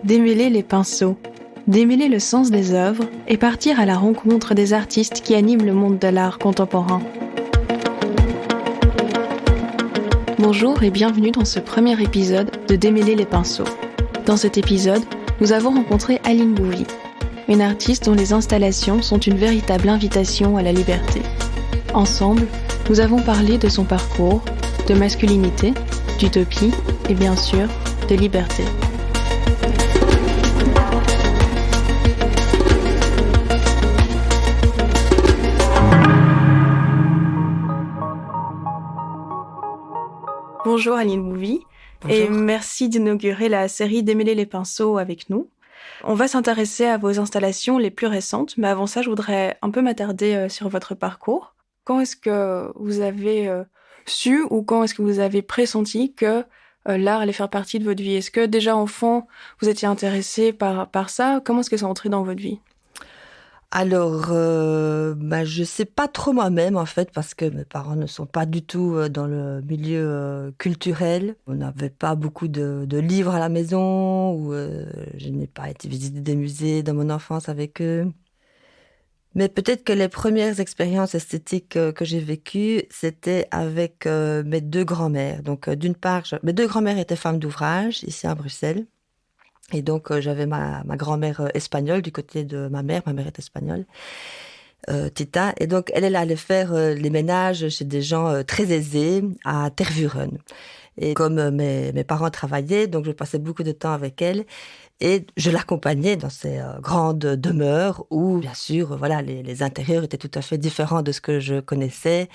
démêler les pinceaux, démêler le sens des œuvres et partir à la rencontre des artistes qui animent le monde de l'art contemporain. Bonjour et bienvenue dans ce premier épisode de Démêler les pinceaux. Dans cet épisode, nous avons rencontré Aline Bouvy, une artiste dont les installations sont une véritable invitation à la liberté. Ensemble, nous avons parlé de son parcours, de masculinité, d'utopie et bien sûr, de liberté. Bonjour Aline Bouvy. Bonjour. Et merci d'inaugurer la série Démêler les pinceaux avec nous. On va s'intéresser à vos installations les plus récentes, mais avant ça, je voudrais un peu m'attarder sur votre parcours. Quand est-ce que vous avez su ou quand est-ce que vous avez pressenti que l'art allait faire partie de votre vie? Est-ce que déjà enfant, vous étiez intéressé par ça? Comment est-ce que ça entrait dans votre vie? Alors, je sais pas trop moi-même en fait parce que mes parents ne sont pas du tout dans le milieu culturel. On n'avait pas beaucoup de livres à la maison ou je n'ai pas été visiter des musées dans mon enfance avec eux. Mais peut-être que les premières expériences esthétiques que j'ai vécues, c'était avec mes deux grands-mères. Donc, d'une part, mes deux grands-mères étaient femmes d'ouvrage ici à Bruxelles. Et donc, j'avais ma grand-mère espagnole du côté de ma mère. Ma mère est espagnole, Tita. Et donc, elle allait faire les ménages chez des gens très aisés à Tervuren. Et comme mes parents travaillaient, donc je passais beaucoup de temps avec elle. Et je l'accompagnais dans ces grandes demeures où, bien sûr, voilà, les intérieurs étaient tout à fait différents de ce que je connaissais.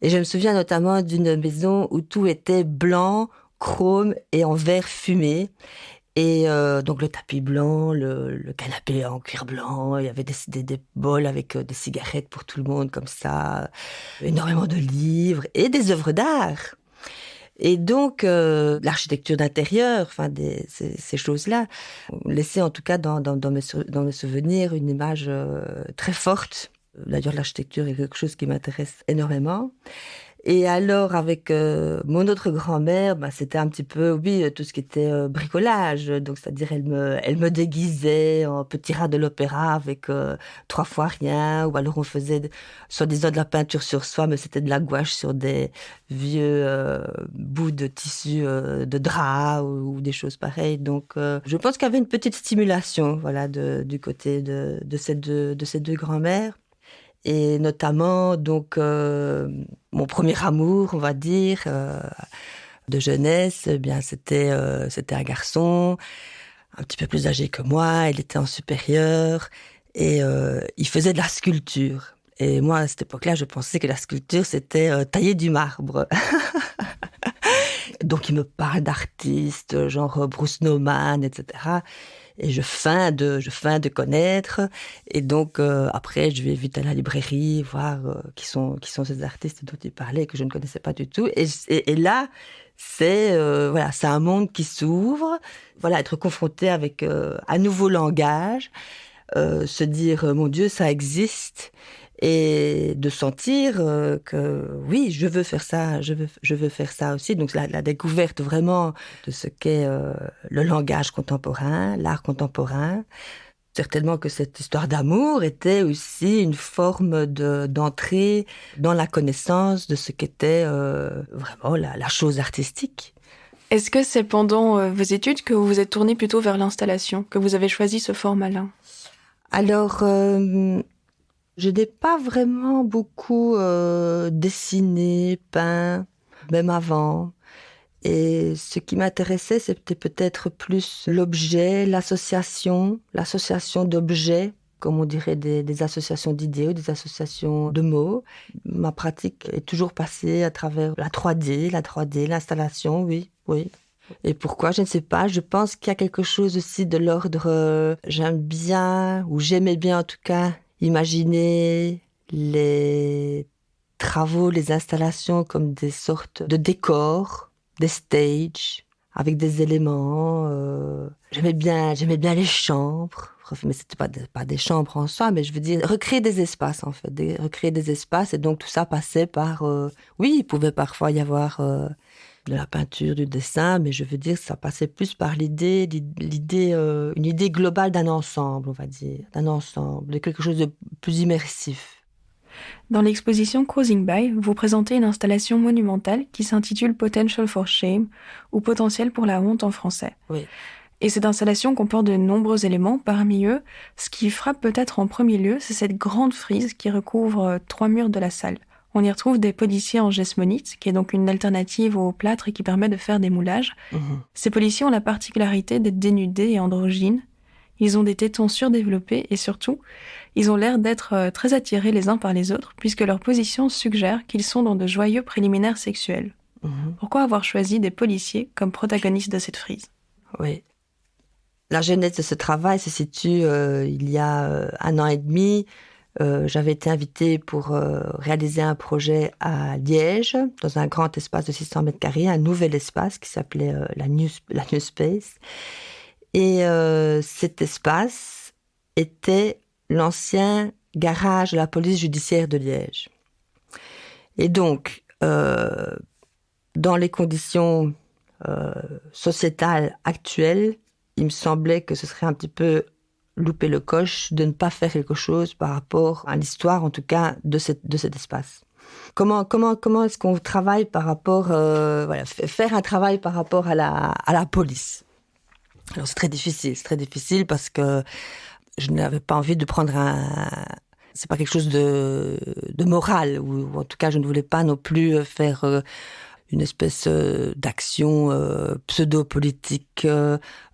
Et je me souviens notamment d'une maison où tout était blanc, chrome et en verre fumé. Et donc le tapis blanc, le canapé en cuir blanc, il y avait des bols avec des cigarettes pour tout le monde comme ça, énormément de livres et des œuvres d'art. Et donc l'architecture d'intérieur, enfin ces choses-là, laissaient en tout cas dans mes souvenirs une image très forte. D'ailleurs l'architecture est quelque chose qui m'intéresse énormément. Et alors, avec mon autre grand-mère, c'était un petit peu, oui, tout ce qui était bricolage. Donc, c'est-à-dire, elle me déguisait en petit rat de l'opéra avec 3 fois rien. Ou alors, on faisait, soi-disant, de la peinture sur soi, mais c'était de la gouache sur des vieux bouts de tissu de drap ou des choses pareilles. Donc, je pense qu'il y avait une petite stimulation, voilà, du côté de ces deux grand-mères. Et notamment, donc, mon premier amour, on va dire, de jeunesse, eh bien, c'était un garçon, un petit peu plus âgé que moi, il était en supérieur, et il faisait de la sculpture. Et moi, à cette époque-là, je pensais que la sculpture, c'était tailler du marbre. Donc, il me parle d'artistes, genre Bruce Nauman, etc., et je feins de connaître. Et donc, après, je vais vite à la librairie, voir qui sont ces artistes dont il parlait, que je ne connaissais pas du tout. Et là, c'est un monde qui s'ouvre. Voilà, être confronté avec un nouveau langage, se dire, mon Dieu, ça existe. Et de sentir que oui, je veux faire ça, je veux faire ça aussi. Donc la découverte vraiment de ce qu'est le langage contemporain, l'art contemporain. Certainement que cette histoire d'amour était aussi une forme d'entrée dans la connaissance de ce qu'était vraiment la chose artistique. Est-ce que c'est pendant vos études que vous vous êtes tourné plutôt vers l'installation, que vous avez choisi ce format-là? Alors, je n'ai pas vraiment beaucoup dessiné, peint, même avant. Et ce qui m'intéressait, c'était peut-être plus l'objet, l'association d'objets, comme on dirait des associations d'idées ou des associations de mots. Ma pratique est toujours passée à travers la 3D, l'installation, oui. Et pourquoi, je ne sais pas. Je pense qu'il y a quelque chose aussi de l'ordre, j'aimais bien en tout cas, imaginer les travaux, les installations comme des sortes de décors, des stages, avec des éléments. J'aimais bien les chambres, mais c'était pas des chambres en soi, mais je veux dire recréer des espaces en fait, recréer des espaces. Et donc tout ça passait par, oui, il pouvait parfois y avoir de la peinture, du dessin, mais je veux dire, ça passait plus par une idée globale d'un ensemble, on va dire, d'un ensemble, de quelque chose de plus immersif. Dans l'exposition Cruising By, vous présentez une installation monumentale qui s'intitule Potential for Shame, ou Potentiel pour la honte en français. Oui. Et cette installation comporte de nombreux éléments. Parmi eux, ce qui frappe peut-être en premier lieu, c'est cette grande frise qui recouvre 3 murs de la salle. On y retrouve des policiers en gesmonite, qui est donc une alternative au plâtre et qui permet de faire des moulages. Ces policiers ont la particularité d'être dénudés et androgynes. Ils ont des tétons surdéveloppés et surtout, ils ont l'air d'être très attirés les uns par les autres, puisque leur position suggère qu'ils sont dans de joyeux préliminaires sexuels. Pourquoi avoir choisi des policiers comme protagonistes de cette frise ? Oui. La genèse de ce travail se situe il y a 1 an et demi. J'avais été invitée pour réaliser un projet à Liège, dans un grand espace de 600 mètres carrés, un nouvel espace qui s'appelait la New Space. Et cet espace était l'ancien garage de la police judiciaire de Liège. Et donc, dans les conditions sociétales actuelles, il me semblait que ce serait un petit peu louper le coche de ne pas faire quelque chose par rapport à l'histoire, en tout cas, de cet espace. Comment est-ce qu'on travaille par rapport, faire un travail par rapport à la police? Alors c'est très difficile parce que je n'avais pas envie de prendre c'est pas quelque chose de moral, ou en tout cas je ne voulais pas non plus faire une espèce d'action pseudo-politique,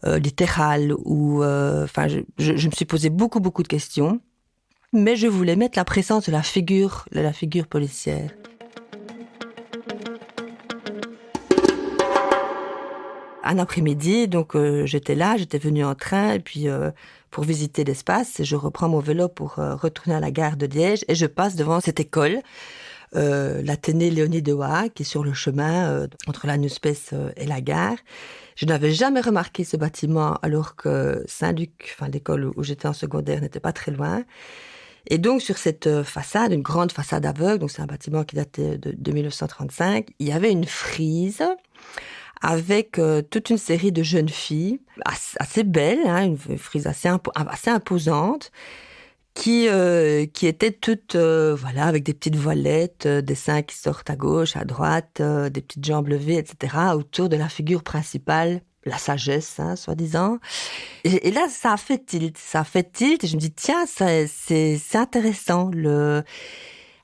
littérale, ou je me suis posé beaucoup de questions, mais je voulais mettre la présence de la figure policière. Un après-midi, donc j'étais venue en train, et puis pour visiter l'espace, je reprends mon vélo pour retourner à la gare de Liège, et je passe devant cette école, l'Athénée Léonie de Waha, qui est sur le chemin entre la New Space et la gare. Je n'avais jamais remarqué ce bâtiment, alors que Saint-Luc, l'école où j'étais en secondaire, n'était pas très loin. Et donc, sur cette façade, une grande façade aveugle, donc c'est un bâtiment qui datait de 1935, il y avait une frise avec toute une série de jeunes filles, assez belles, une frise assez imposante, qui étaient toutes, avec des petites voilettes, des seins qui sortent à gauche, à droite, des petites jambes levées, etc., autour de la figure principale, la sagesse, soi-disant. Et là, ça a fait tilt, et je me dis, tiens, c'est intéressant,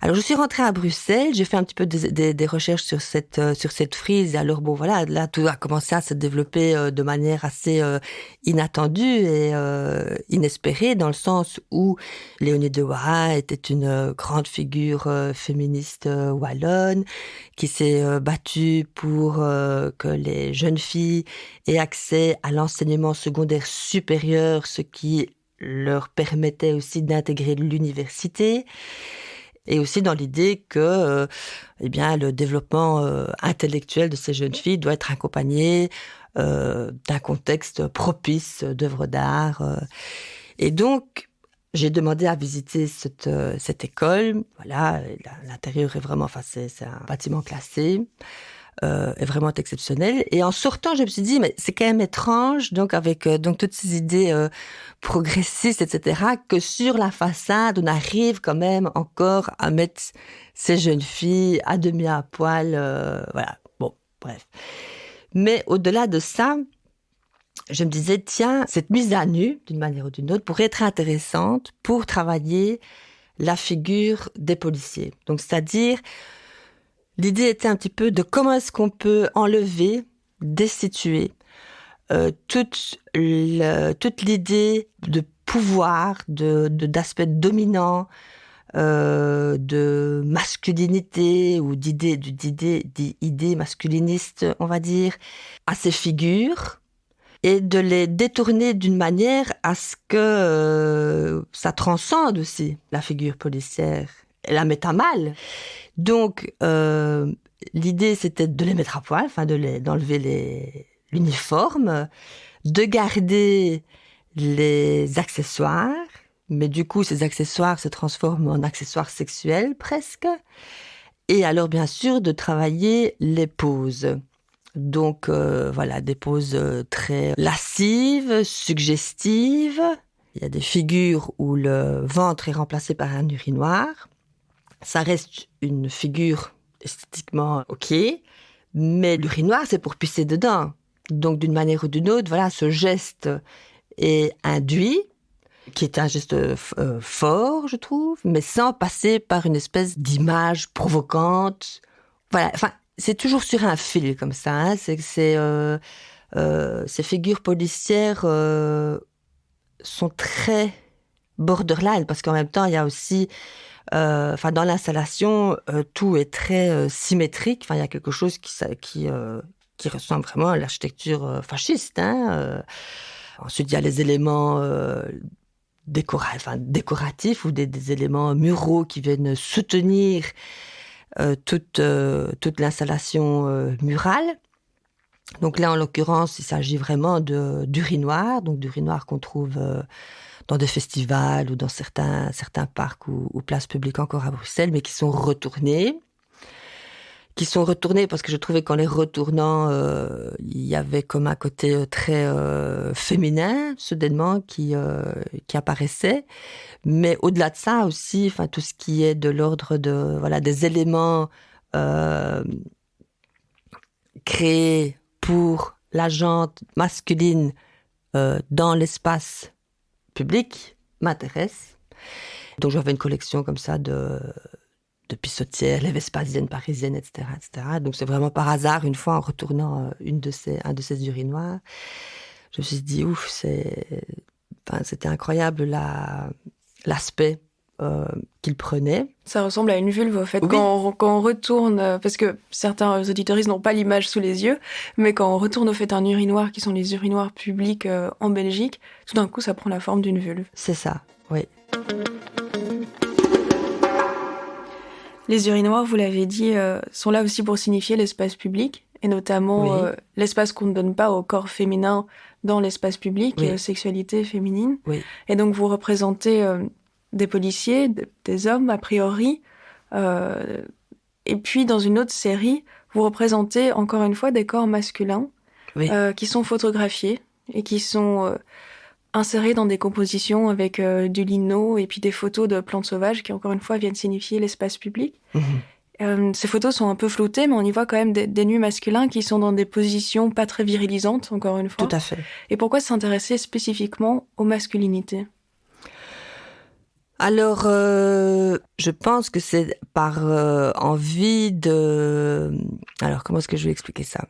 Alors, je suis rentrée à Bruxelles, j'ai fait un petit peu des recherches sur cette frise, et alors, là, tout a commencé à se développer de manière assez inattendue et inespérée, dans le sens où Léonie de Waha était une grande figure féministe wallonne, qui s'est battue pour que les jeunes filles aient accès à l'enseignement secondaire supérieur, ce qui leur permettait aussi d'intégrer l'université. Et aussi dans l'idée que le développement intellectuel de ces jeunes filles doit être accompagné d'un contexte propice d'œuvres d'art. Et donc, j'ai demandé à visiter cette école. Voilà, l'intérieur est vraiment, c'est un bâtiment classé, est vraiment exceptionnel. Et en sortant, je me suis dit, mais c'est quand même étrange, donc avec toutes ces idées progressistes, etc., que sur la façade, on arrive quand même encore à mettre ces jeunes filles à demi à poil. Bref. Mais au-delà de ça, je me disais, tiens, cette mise à nu, d'une manière ou d'une autre, pourrait être intéressante pour travailler la figure des policiers. Donc, c'est-à-dire, l'idée était un petit peu de comment est-ce qu'on peut enlever, destituer toute l'idée de pouvoir, d'aspect dominant, de masculinité ou d'idées masculinistes, on va dire, à ces figures, et de les détourner d'une manière à ce que ça transcende aussi la figure policière, et la mette à mal. Donc, l'idée, c'était de les mettre à poil, d'enlever l'uniforme, de garder les accessoires, mais du coup, ces accessoires se transforment en accessoires sexuels, presque. Et alors, bien sûr, de travailler les poses. Donc voilà, des poses très lascives, suggestives. Il y a des figures où le ventre est remplacé par un urinoir. Ça reste une figure esthétiquement ok, mais l'urinoir, c'est pour pisser dedans. Donc d'une manière ou d'une autre, voilà, ce geste est induit, qui est un geste fort, je trouve, mais sans passer par une espèce d'image provocante. Voilà, enfin, c'est toujours sur un fil comme ça. Hein. Ces figures policières sont très borderline parce qu'en même temps, il y a aussi, dans l'installation, tout est très symétrique. Enfin, il y a quelque chose qui ressemble vraiment à l'architecture fasciste. Hein. Ensuite, il y a les éléments décoratifs ou des éléments muraux qui viennent soutenir toute l'installation murale. Donc là, en l'occurrence, il s'agit vraiment d'urinoirs, donc d'urinoirs qu'on trouve dans des festivals ou dans certains parcs ou places publiques encore à Bruxelles, mais qui sont retournés. Parce que je trouvais qu'en les retournant, il y avait comme un côté très féminin, soudainement, qui apparaissait. Mais au-delà de ça aussi, enfin tout ce qui est de l'ordre des éléments créés pour la jante masculine dans l'espace public m'intéresse. Donc j'avais une collection comme ça de pissotières, les Vespasiennes parisiennes, etc., etc. Donc c'est vraiment par hasard, une fois en retournant un de ces urinoirs, je me suis dit c'était incroyable l'aspect qu'il prenait. Ça ressemble à une vulve, au fait. Oui. Quand on retourne, parce que certains auditoristes n'ont pas l'image sous les yeux, mais quand on retourne au fait un urinoir, qui sont les urinoirs publics en Belgique, tout d'un coup, ça prend la forme d'une vulve. C'est ça, oui. Les urinoirs, vous l'avez dit, sont là aussi pour signifier l'espace public, et notamment l'espace qu'on ne donne pas au corps féminin dans l'espace public, sexualité féminine. Oui. Et donc, vous représentez des policiers, des hommes, a priori. Et puis, dans une autre série, vous représentez encore une fois des corps masculins qui sont photographiés et qui sont insérés dans des compositions avec du lino et puis des photos de plantes sauvages qui, encore une fois, viennent signifier l'espace public. Mmh. Ces photos sont un peu floutées, mais on y voit quand même des nus masculins qui sont dans des positions pas très virilisantes, encore une fois. Tout à fait. Et pourquoi s'intéresser spécifiquement aux masculinités ? Alors, je pense que c'est par envie de... Alors, comment est-ce que je vais expliquer ça ?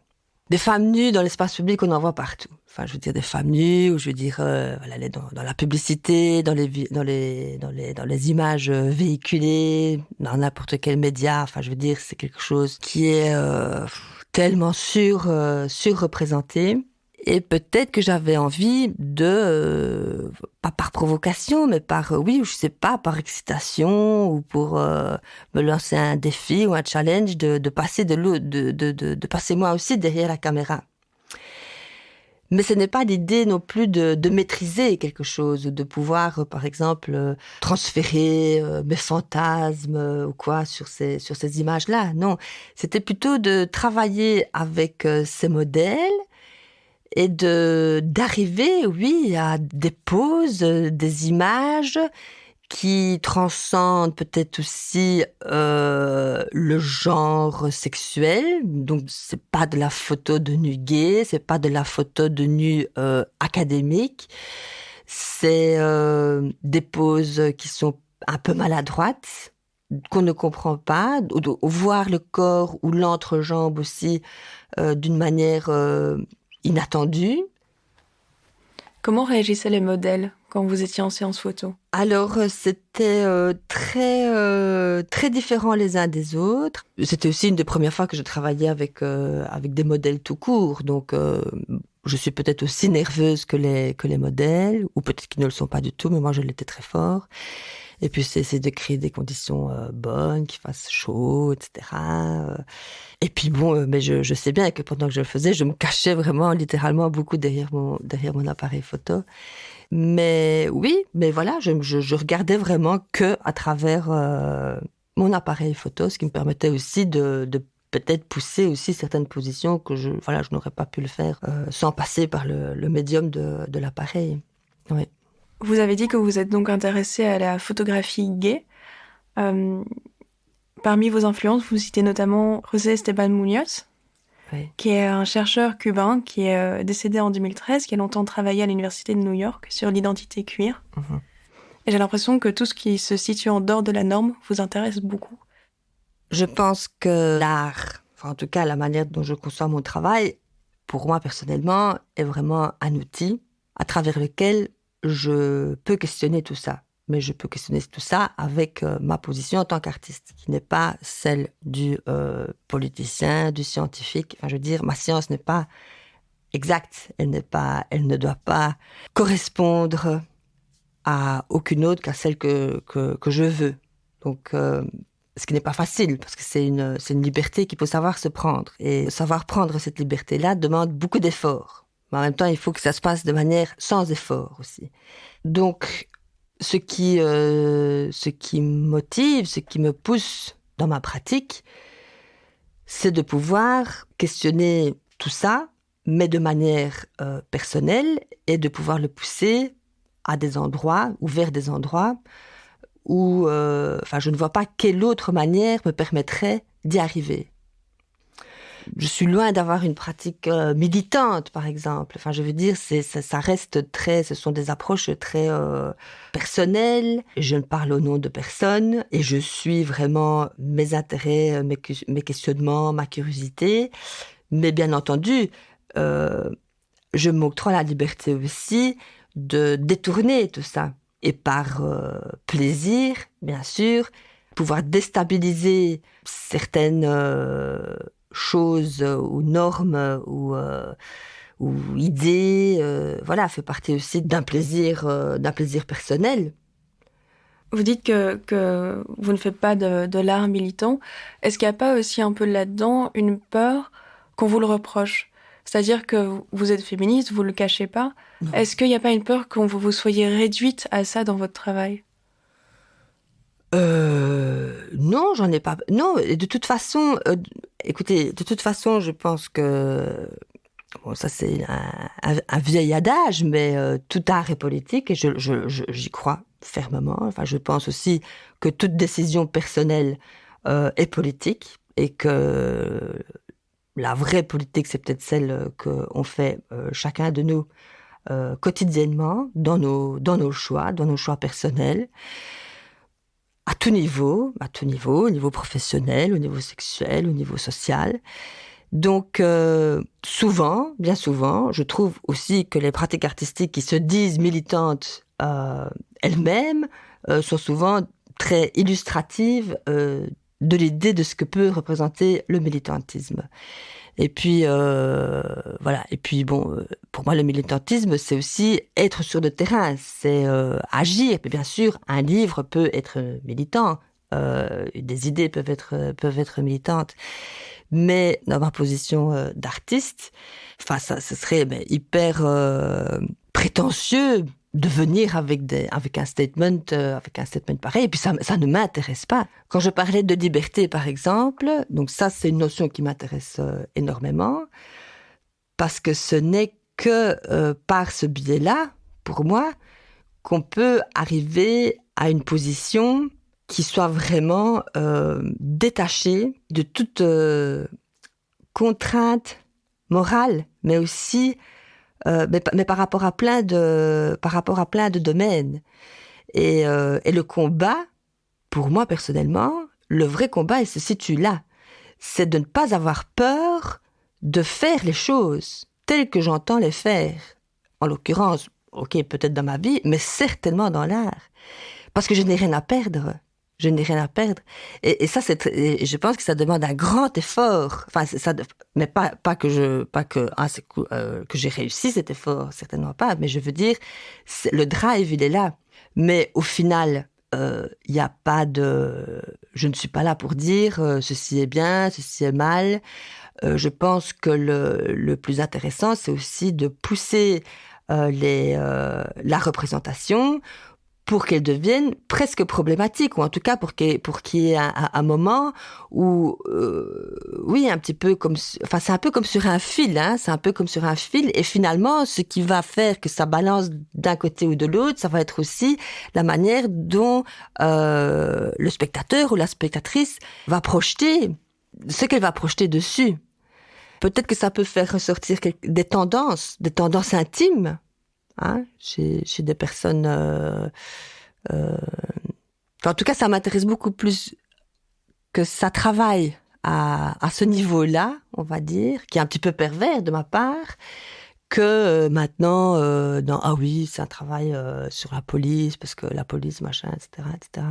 Des femmes nues dans l'espace public, on en voit partout. Enfin, je veux dire des femmes nues, ou je veux dire dans la publicité, dans les images véhiculées, dans n'importe quel média. Enfin, je veux dire, c'est quelque chose qui est tellement surreprésenté. Et peut-être que j'avais envie de, pas par provocation, mais je sais pas, par excitation ou pour me lancer un défi ou un challenge de passer de passer moi aussi derrière la caméra. Mais ce n'est pas l'idée non plus de maîtriser quelque chose ou de pouvoir, par exemple, transférer mes fantasmes ou quoi sur ces images-là. Non, c'était plutôt de travailler avec ces modèles et d'arriver, à des poses, des images qui transcendent peut-être aussi le genre sexuel. Donc c'est pas de la photo de nu gay, c'est pas de la photo de nu académique. C'est des poses qui sont un peu maladroites, qu'on ne comprend pas, ou voir le corps ou l'entrejambe aussi d'une manière inattendue. Comment réagissaient les modèles quand vous étiez en séance photo ? Alors, c'était très différent les uns des autres. C'était aussi une des premières fois que je travaillais avec des modèles tout court. Donc, je suis peut-être aussi nerveuse que les modèles, ou peut-être qu'ils ne le sont pas du tout, mais moi, je l'étais très fort. Et puis, c'est de créer des conditions bonnes, qu'il fasse chaud, etc. Et puis bon, mais je sais bien que pendant que je le faisais, je me cachais vraiment, littéralement, beaucoup derrière mon appareil photo. Mais oui, mais voilà, je regardais vraiment que à travers mon appareil photo, ce qui me permettait aussi de peut-être pousser aussi certaines positions que je n'aurais pas pu le faire sans passer par le médium de l'appareil. Oui. Vous avez dit que vous êtes donc intéressé à la photographie gay. Parmi vos influences, vous citez notamment José Esteban Muñoz, Oui. qui est un chercheur cubain qui est décédé en 2013, qui a longtemps travaillé à l'université de New York sur l'identité queer. Mm-hmm. Et j'ai l'impression que tout ce qui se situe en dehors de la norme vous intéresse beaucoup. Je pense que l'art, en tout cas la manière dont je conçois mon travail, pour moi personnellement, est vraiment un outil à travers lequel je peux questionner tout ça. Mais je peux questionner tout ça avec ma position en tant qu'artiste, qui n'est pas celle du politicien, du scientifique. Enfin, je veux dire, ma science n'est pas exacte. Elle ne doit pas correspondre à aucune autre qu'à celle que je veux. Donc, ce qui n'est pas facile, parce que c'est une liberté qu'il faut savoir se prendre. Et savoir prendre cette liberté-là demande beaucoup d'efforts. Mais en même temps, il faut que ça se passe de manière sans effort aussi. Donc, ce qui me motive, ce qui me pousse dans ma pratique, c'est de pouvoir questionner tout ça, mais de manière personnelle, et de pouvoir le pousser à des endroits ou vers des endroits où je ne vois pas quelle autre manière me permettrait d'y arriver. Je suis loin d'avoir une pratique militante, par exemple. Enfin, je veux dire, ça reste ce sont des approches très personnelles. Je ne parle au nom de personne et je suis vraiment mes intérêts, mes questionnements, ma curiosité. Mais bien entendu, je m'octroie la liberté aussi de détourner tout ça. Et par plaisir, bien sûr, pouvoir déstabiliser certaines choses ou normes ou idées, fait partie aussi d'un plaisir personnel. Vous dites que vous ne faites pas de l'art militant. Est-ce qu'il n'y a pas aussi un peu là-dedans une peur qu'on vous le reproche ? C'est-à-dire que vous êtes féministe, vous ne le cachez pas. Non. Est-ce qu'il n'y a pas une peur que vous soyez réduite à ça dans votre travail ? Non, j'en ai pas. Non, de toute façon, écoutez, je pense que ça c'est un vieil adage, mais tout art est politique et j'y crois fermement. Enfin, je pense aussi que toute décision personnelle est politique et que la vraie politique, c'est peut-être celle qu'on fait chacun de nous quotidiennement dans nos choix personnels. À tout niveau, au niveau professionnel, au niveau sexuel, au niveau social. Donc, bien souvent, je trouve aussi que les pratiques artistiques qui se disent militantes elles-mêmes sont souvent très illustratives de l'idée de ce que peut représenter le militantisme. Et puis, Et puis, pour moi, le militantisme, c'est aussi être sur le terrain, c'est agir. Et bien sûr, un livre peut être militant, des idées peuvent être militantes. Mais dans ma position d'artiste, ce serait hyper prétentieux de venir avec un statement pareil. Et puis ça ne m'intéresse pas. Quand je parlais de liberté, par exemple, donc ça c'est une notion qui m'intéresse énormément, parce que ce n'est que par ce biais-là, pour moi, qu'on peut arriver à une position qui soit vraiment détachée de toute contrainte morale, mais aussi mais par rapport à plein de domaines. Et le combat, pour moi personnellement, le vrai combat, il se situe là. C'est de ne pas avoir peur de faire les choses telles que j'entends les faire. En l'occurrence, peut-être dans ma vie, mais certainement dans l'art. Parce que je n'ai rien à perdre. Et ça, je pense que ça demande un grand effort. Enfin, mais pas que j'ai réussi cet effort, certainement pas. Mais je veux dire, le drive, il est là. Mais au final, il y a pas de. Je ne suis pas là pour dire ceci est bien, ceci est mal. Je pense que le plus intéressant, c'est aussi de pousser la représentation pour qu'elle devienne presque problématique, ou en tout cas pour qu'il y ait un moment où, oui, un petit peu comme, enfin, c'est un peu comme sur un fil, hein, c'est un peu comme sur un fil, et finalement, ce qui va faire que ça balance d'un côté ou de l'autre, ça va être aussi la manière dont le spectateur ou la spectatrice va projeter ce qu'elle va projeter dessus. Peut-être que ça peut faire ressortir des tendances intimes, hein, chez des personnes. Enfin, en tout cas, ça m'intéresse beaucoup plus que ça travaille à ce niveau-là, on va dire, qui est un petit peu pervers de ma part, que maintenant, dans ah oui, c'est un travail sur la police, parce que la police, machin, etc., etc.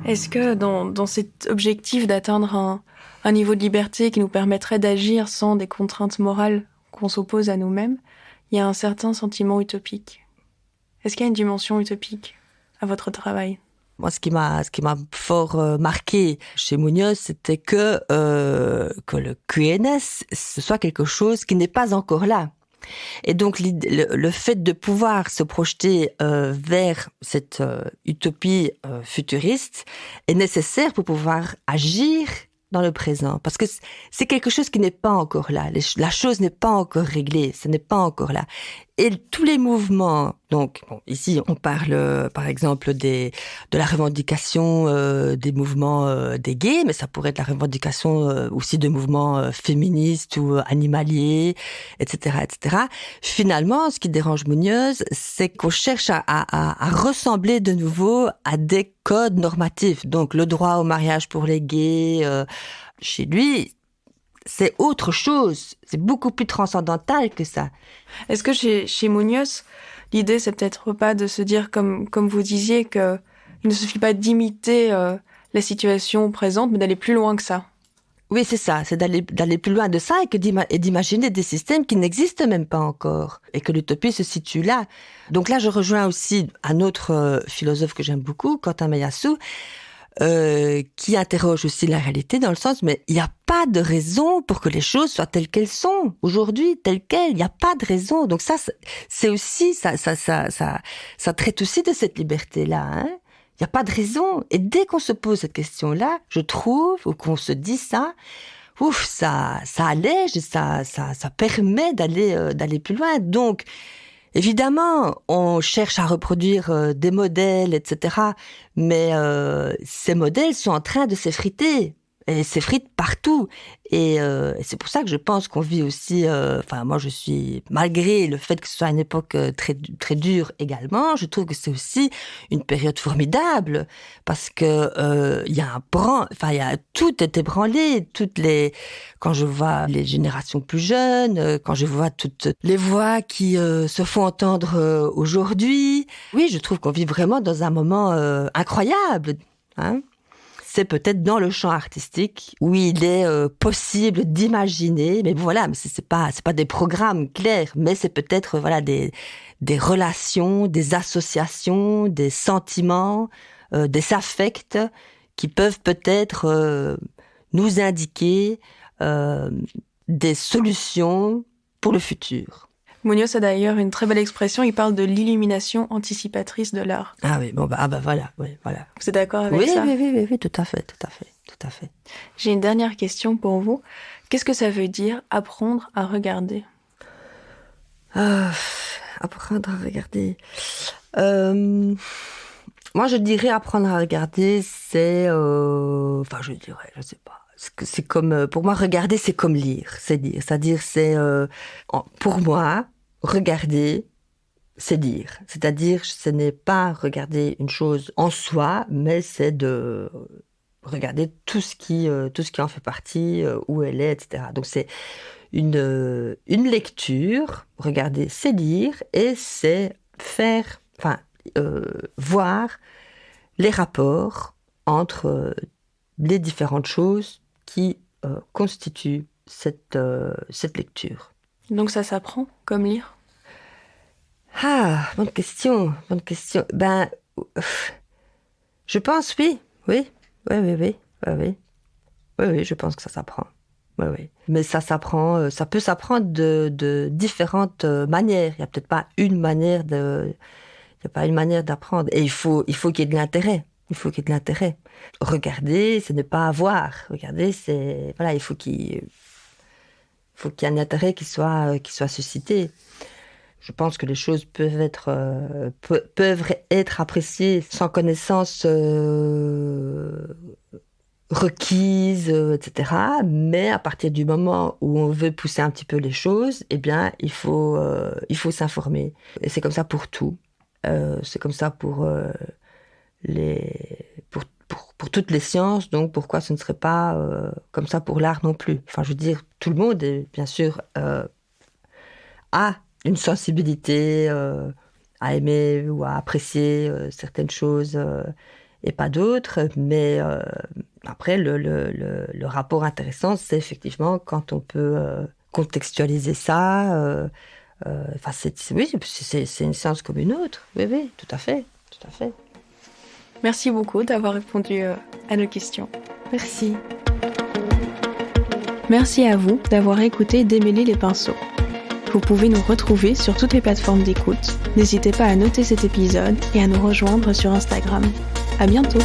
Est-ce que dans cet objectif d'atteindre un niveau de liberté qui nous permettrait d'agir sans des contraintes morales qu'on s'oppose à nous-mêmes, il y a un certain sentiment utopique? Est-ce qu'il y a une dimension utopique à votre travail? Moi, ce qui m'a fort marqué chez Muñoz, c'était que le QNS, ce soit quelque chose qui n'est pas encore là. Et donc, le fait de pouvoir se projeter vers cette utopie futuriste est nécessaire pour pouvoir agir dans le présent. Parce que c'est quelque chose qui n'est pas encore là. La chose n'est pas encore réglée. Ce n'est pas encore là. Et tous les mouvements, donc bon, ici on parle par exemple de la revendication des mouvements des gays, mais ça pourrait être la revendication aussi de mouvements féministes ou animaliers, etc., etc. Finalement, ce qui dérange Muñoz, c'est qu'on cherche à ressembler de nouveau à des codes normatifs. Donc le droit au mariage pour les gays, chez lui, c'est autre chose, c'est beaucoup plus transcendantal que ça. Est-ce que chez Muñoz, l'idée c'est peut-être pas de se dire, comme vous disiez, qu'il ne suffit pas d'imiter la situation présente, mais d'aller plus loin que ça? Oui, c'est ça, c'est d'aller plus loin de ça et d'imaginer des systèmes qui n'existent même pas encore et que l'utopie se situe là. Donc là, je rejoins aussi un autre philosophe que j'aime beaucoup, Quentin Meillassoux, qui interroge aussi la réalité dans le sens, mais il n'y a pas de raison pour que les choses soient telles qu'elles sont aujourd'hui, telles quelles. Il n'y a pas de raison. Donc ça, c'est aussi ça traite aussi de cette liberté-là. Hein. Il n'y a pas de raison. Et dès qu'on se pose cette question-là, je trouve, ou qu'on se dit ça, ça allège et ça permet d'aller plus loin. Donc évidemment, on cherche à reproduire des modèles, etc. Mais ces modèles sont en train de s'effriter. Et s'effritent partout. Et c'est pour ça que je pense qu'on vit aussi... moi, je suis... Malgré le fait que ce soit une époque très, très dure également, je trouve que c'est aussi une période formidable. Parce que il y a tout est ébranlé. Quand je vois les générations plus jeunes, quand je vois toutes les voix qui se font entendre aujourd'hui, oui, je trouve qu'on vit vraiment dans un moment incroyable, hein. C'est peut-être dans le champ artistique où il est possible d'imaginer, mais voilà, mais c'est pas des programmes clairs, mais c'est peut-être des relations, des associations, des sentiments, des affects qui peuvent peut-être nous indiquer des solutions pour le futur. Muñoz a d'ailleurs une très belle expression, il parle de l'illumination anticipatrice de l'art. Ah oui, voilà, oui, voilà. Vous êtes d'accord avec ça? Oui, tout à fait. J'ai une dernière question pour vous. Qu'est-ce que ça veut dire apprendre à regarder? Apprendre à regarder. Moi, je dirais apprendre à regarder, c'est... je sais pas. C'est comme, pour moi, regarder, c'est comme lire. C'est-à-dire, pour moi, regarder, c'est lire. C'est-à-dire, ce n'est pas regarder une chose en soi, mais c'est de regarder tout ce qui en fait partie, où elle est, etc. Donc, c'est une lecture. Regarder, c'est lire, et c'est voir les rapports entre les différentes choses qui constituent cette lecture. Donc ça s'apprend, comme lire? Ah, bonne question. Ben, je pense oui, je pense que ça s'apprend. Ouais, ouais. Mais ça s'apprend, ça peut s'apprendre de différentes manières. Il y a peut-être pas une manière il y a pas une manière d'apprendre. Et il faut qu'il y ait de l'intérêt. Il faut qu'il y ait de l'intérêt. Regarder, ce n'est pas voir. Regarder, c'est, voilà, faut qu'il y ait un intérêt qui soit suscité. Je pense que les choses peuvent être appréciées sans connaissance requise, etc. Mais à partir du moment où on veut pousser un petit peu les choses, eh bien, il faut s'informer. Et c'est comme ça pour tout. C'est comme ça pour pour toutes les sciences. Donc, pourquoi ce ne serait pas comme ça pour l'art non plus? Enfin, je veux dire, tout le monde, bien sûr, a une sensibilité à aimer ou à apprécier certaines choses et pas d'autres. Mais après, le rapport intéressant, c'est effectivement quand on peut contextualiser ça. Enfin, oui, c'est une science comme une autre. Oui, oui, tout à fait, tout à fait. Merci beaucoup d'avoir répondu à nos questions. Merci. Merci à vous d'avoir écouté Démêler les pinceaux. Vous pouvez nous retrouver sur toutes les plateformes d'écoute. N'hésitez pas à noter cet épisode et à nous rejoindre sur Instagram. À bientôt!